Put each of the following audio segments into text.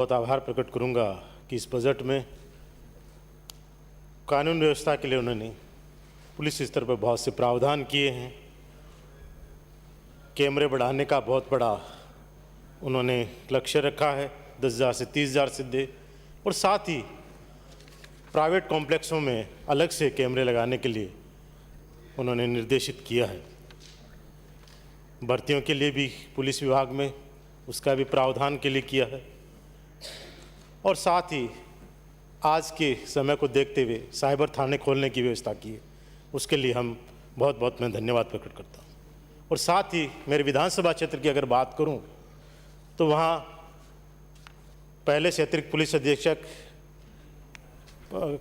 बहुत आभार प्रकट करूंगा कि इस बजट में कानून व्यवस्था के लिए उन्होंने पुलिस स्तर पर बहुत से प्रावधान किए हैं। कैमरे बढ़ाने का बहुत बड़ा उन्होंने लक्ष्य रखा है, 10,000 से 30,000 से दे, और साथ ही प्राइवेट कॉम्प्लेक्सों में अलग से कैमरे लगाने के लिए उन्होंने निर्देशित किया है। भर्तियों के लिए भी पुलिस विभाग में उसका भी प्रावधान के लिए किया है, और साथ ही आज के समय को देखते हुए साइबर थाने खोलने की व्यवस्था की है। उसके लिए हम बहुत मैं धन्यवाद प्रकट करता हूँ। और साथ ही मेरे विधानसभा क्षेत्र की अगर बात करूँ तो वहाँ पहले से अतिरिक्त पुलिस अधीक्षक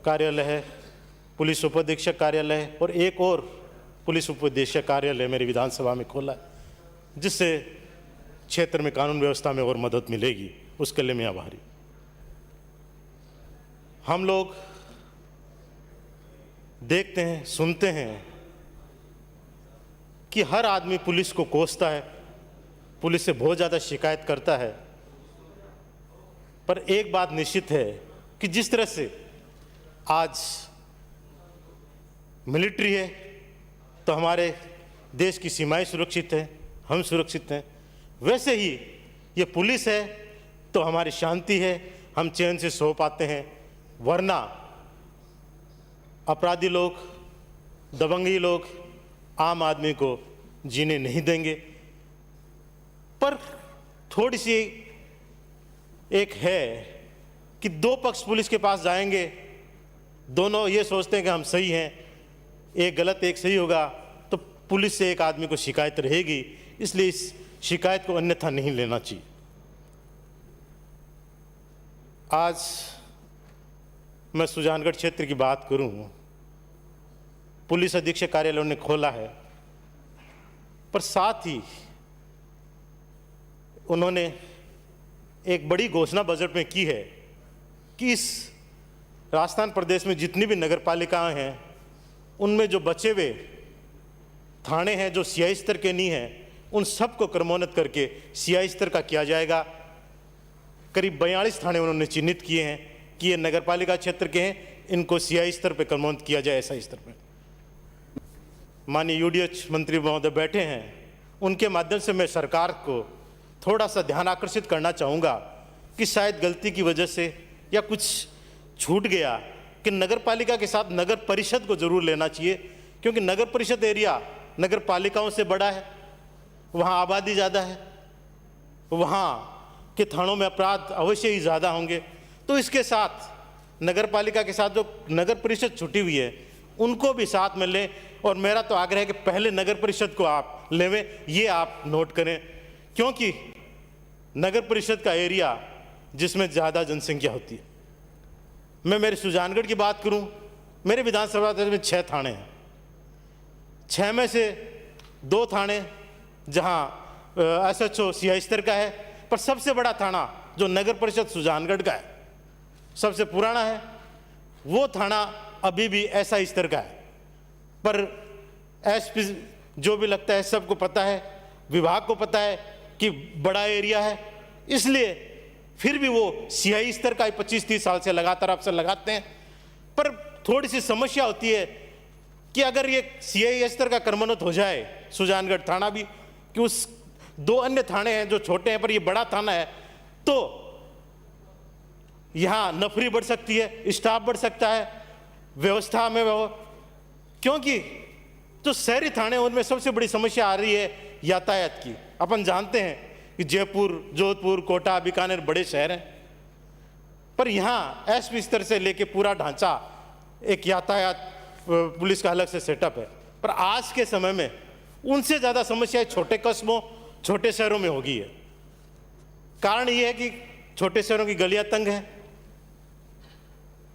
कार्यालय है, पुलिस उपाधीक्षक कार्यालय है, और एक और पुलिस उपाधीक्षक कार्यालय मेरी विधानसभा में खोला है, जिससे क्षेत्र में कानून व्यवस्था में और मदद मिलेगी। उसके लिए मैं आभारी। हम लोग देखते हैं, सुनते हैं कि हर आदमी पुलिस को कोसता है, पुलिस से बहुत ज़्यादा शिकायत करता है। पर एक बात निश्चित है कि जिस तरह से आज मिलिट्री है तो हमारे देश की सीमाएं सुरक्षित हैं, हम सुरक्षित हैं, वैसे ही ये पुलिस है तो हमारी शांति है, हम चैन से सो पाते हैं। वरना अपराधी लोग, दबंगी लोग आम आदमी को जीने नहीं देंगे। पर थोड़ी सी एक है कि दो पक्ष पुलिस के पास जाएंगे, दोनों ये सोचते हैं कि हम सही हैं, एक गलत एक सही होगा, तो पुलिस से एक आदमी को शिकायत रहेगी। इसलिए इस शिकायत को अन्यथा नहीं लेना चाहिए। आज मैं सुजानगढ़ क्षेत्र की बात करूं, पुलिस अधीक्षक कार्यालय ने खोला है, पर साथ ही उन्होंने एक बड़ी घोषणा बजट में की है कि इस राजस्थान प्रदेश में जितनी भी नगर पालिकाएं हैं उनमें जो बचे हुए थाने हैं जो सीआई स्तर के नहीं हैं, उन सबको क्रमोन्नत करके सीआई स्तर का किया जाएगा। करीब 42 थाने उन्होंने चिन्हित किए हैं कि ये नगर पालिका क्षेत्र के हैं, इनको सीआई स्तर पर क्रमोन्नत किया जाए, एसआई स्तर पर। माननीय यूडीएच मंत्री महोदय बैठे हैं, उनके माध्यम से मैं सरकार को थोड़ा सा ध्यान आकर्षित करना चाहूँगा कि शायद गलती की वजह से या कुछ छूट गया कि नगर पालिका के साथ नगर परिषद को जरूर लेना चाहिए, क्योंकि नगर परिषद एरिया नगर पालिकाओं से बड़ा है, वहाँ आबादी ज़्यादा है, वहाँ के थानों में अपराध अवश्य ही ज़्यादा होंगे। तो इसके साथ नगर पालिका के साथ जो नगर परिषद छुटी हुई है उनको भी साथ में लें, और मेरा तो आग्रह है कि पहले नगर परिषद को आप लेवें, ये आप नोट करें, क्योंकि नगर परिषद का एरिया जिसमें ज़्यादा जनसंख्या होती है। मैं मेरे सुजानगढ़ की बात करूं, मेरे विधानसभा में 6 थाने हैं, 6 में से 2 थाने जहां एसएचओ सीआई स्तर का है, पर सबसे बड़ा थाना जो नगर परिषद सुजानगढ़ का है, सबसे पुराना है, वो थाना अभी भी एसआई स्तर का है। पर एसपी जो भी लगता है, सबको पता है, विभाग को पता है कि बड़ा एरिया है, इसलिए फिर भी वो सीआई स्तर का 25-30 साल से लगातार अफसर लगाते हैं। पर थोड़ी सी समस्या होती है कि अगर ये सीआई स्तर का क्रमोन्नत हो जाए, सुजानगढ़ थाना भी, कि उस 2 अन्य थाने हैं जो छोटे हैं पर ये बड़ा थाना है, तो यहाँ नफरी बढ़ सकती है, स्टाफ बढ़ सकता है, व्यवस्था में वो, क्योंकि जो शहरी थाने उनमें सबसे बड़ी समस्या आ रही है यातायात की। अपन जानते हैं कि जयपुर, जोधपुर, कोटा, बीकानेर बड़े शहर हैं, पर यहाँ एसपी स्तर से लेके पूरा ढांचा एक यातायात पुलिस का अलग से सेटअप है। पर आज के समय में उनसे ज़्यादा समस्याएं छोटे कस्बों, छोटे शहरों में होगी है। कारण ये है कि छोटे शहरों की गलियां तंग हैं,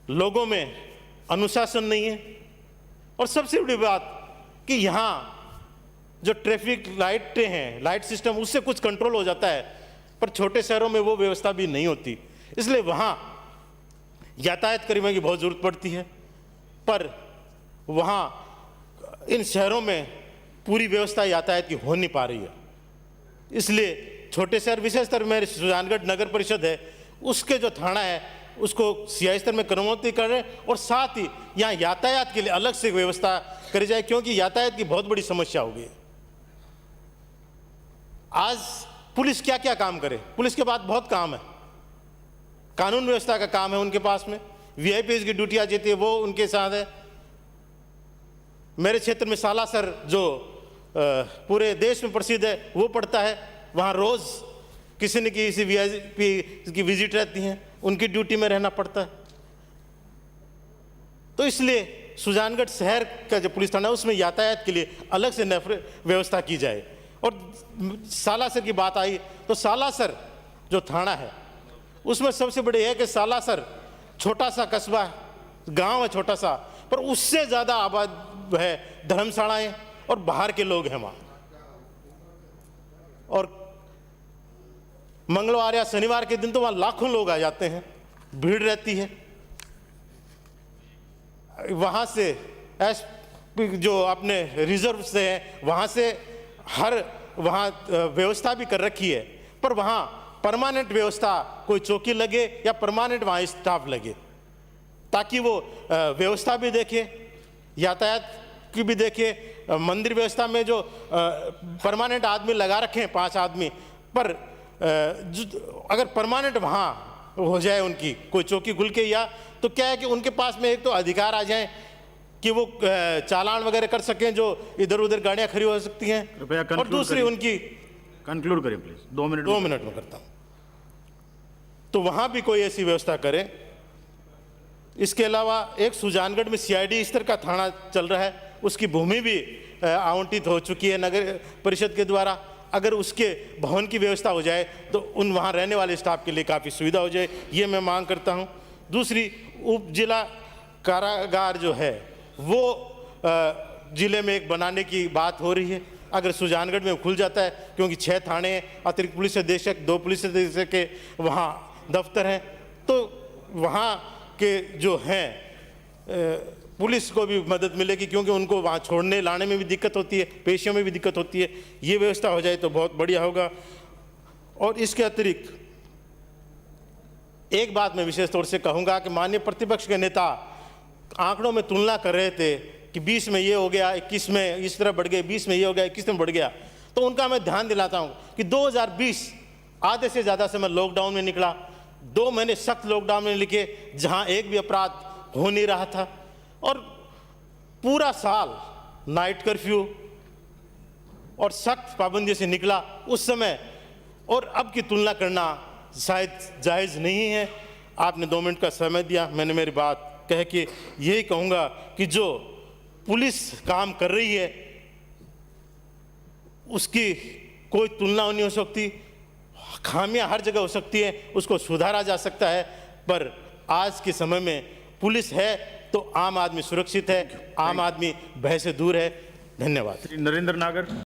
लोगों में अनुशासन नहीं है, और सबसे बड़ी बात कि यहाँ जो ट्रैफिक लाइटें हैं, लाइट सिस्टम, उससे कुछ कंट्रोल हो जाता है, पर छोटे शहरों में वो व्यवस्था भी नहीं होती। इसलिए वहाँ यातायात कर्मियों की बहुत ज़रूरत पड़ती है, पर वहाँ इन शहरों में पूरी व्यवस्था यातायात की हो नहीं पा रही है। इसलिए छोटे शहर विशेषतर में सुजानगढ़ नगर परिषद है, उसके जो थाना है उसको सीआई स्तर में क्रमोन्नति कर रहे हैं, और साथ ही यहाँ यातायात के लिए अलग से व्यवस्था करी जाए, क्योंकि यातायात की बहुत बड़ी समस्या हो गई। आज पुलिस क्या क्या काम करे, पुलिस के पास बहुत काम है, कानून व्यवस्था का काम है उनके पास में, वीआईपी की ड्यूटियां जीती है वो उनके साथ है। मेरे क्षेत्र में सालासर जो पूरे देश में प्रसिद्ध है वो पड़ता है, वहाँ रोज किसी न किसी वीआईपी की विजिट रहती हैं, उनकी ड्यूटी में रहना पड़ता है। तो इसलिए सुजानगढ़ शहर का जो पुलिस थाना है उसमें यातायात के लिए अलग से व्यवस्था की जाए। और सालासर की बात आई तो सालासर जो थाना है उसमें सबसे बड़ी है कि सालासर छोटा सा कस्बा है, गांव है छोटा सा, पर उससे ज़्यादा आबाद है, धर्मशालाएं और बाहर के लोग हैं वहाँ। और मंगलवार या शनिवार के दिन तो वहाँ लाखों लोग आ जाते हैं, भीड़ रहती है। वहाँ से जो अपने रिजर्व से है वहाँ से हर वहाँ व्यवस्था भी कर रखी है, पर वहाँ परमानेंट व्यवस्था कोई चौकी लगे या परमानेंट वहाँ स्टाफ लगे, ताकि वो व्यवस्था भी देखे, यातायात की भी देखे। मंदिर व्यवस्था में जो परमानेंट आदमी लगा रखे हैं 5 आदमी, पर अगर परमानेंट वहाँ हो जाए उनकी कोई चौकी खुल के, या तो क्या है कि उनके पास में एक तो अधिकार आ जाए कि वो चालान वगैरह कर सकें जो इधर उधर गाड़ियाँ खड़ी हो सकती हैं, और दूसरी उनकी कंक्लूड करें प्लीज, 2 मिनट। 2 मिनट में करता हूँ। तो वहाँ भी कोई ऐसी व्यवस्था करे। इसके अलावा एक सुजानगढ़ में सीआईडी स्तर का थाना चल रहा है, उसकी भूमि भी आवंटित हो चुकी है नगर परिषद के द्वारा। अगर उसके भवन की व्यवस्था हो जाए तो उन वहाँ रहने वाले स्टाफ के लिए काफ़ी सुविधा हो जाए, ये मैं मांग करता हूँ। दूसरी, उप जिला कारागार जो है वो जिले में एक बनाने की बात हो रही है। अगर सुजानगढ़ में खुल जाता है, क्योंकि 6 थाने हैं, अतिरिक्त पुलिस अधीक्षक, 2 पुलिस अधीक्षक के वहाँ दफ्तर हैं, तो वहाँ के जो हैं पुलिस को भी मदद मिलेगी, क्योंकि उनको वहाँ छोड़ने लाने में भी दिक्कत होती है, पेशियों में भी दिक्कत होती है। ये व्यवस्था हो जाए तो बहुत बढ़िया होगा। और इसके अतिरिक्त एक बात मैं विशेष तौर से कहूँगा कि माननीय प्रतिपक्ष के नेता आंकड़ों में तुलना कर रहे थे कि 20 में ये हो गया, 21 में इस तरह बढ़ गए, 20 में ये हो गया, 21 में बढ़ गया। तो उनका मैं ध्यान दिलाता हूँ कि 2020 आधे से ज़्यादा समय लॉकडाउन में निकला, 2 महीने सख्त लॉकडाउन में लिखे जहाँ एक भी अपराध हो नहीं रहा था, और पूरा साल नाइट कर्फ्यू और सख्त पाबंदी से निकला उस समय, और अब की तुलना करना शायद जायज़ नहीं है। आपने 2 मिनट का समय दिया, मैंने मेरी बात कह के यही कहूँगा कि जो पुलिस काम कर रही है उसकी कोई तुलना नहीं हो सकती, खामियां हर जगह हो सकती है, उसको सुधारा जा सकता है, पर आज के समय में पुलिस है तो आम आदमी सुरक्षित है, आम आदमी भय से दूर है। धन्यवाद। श्री नरेंद्र नागर।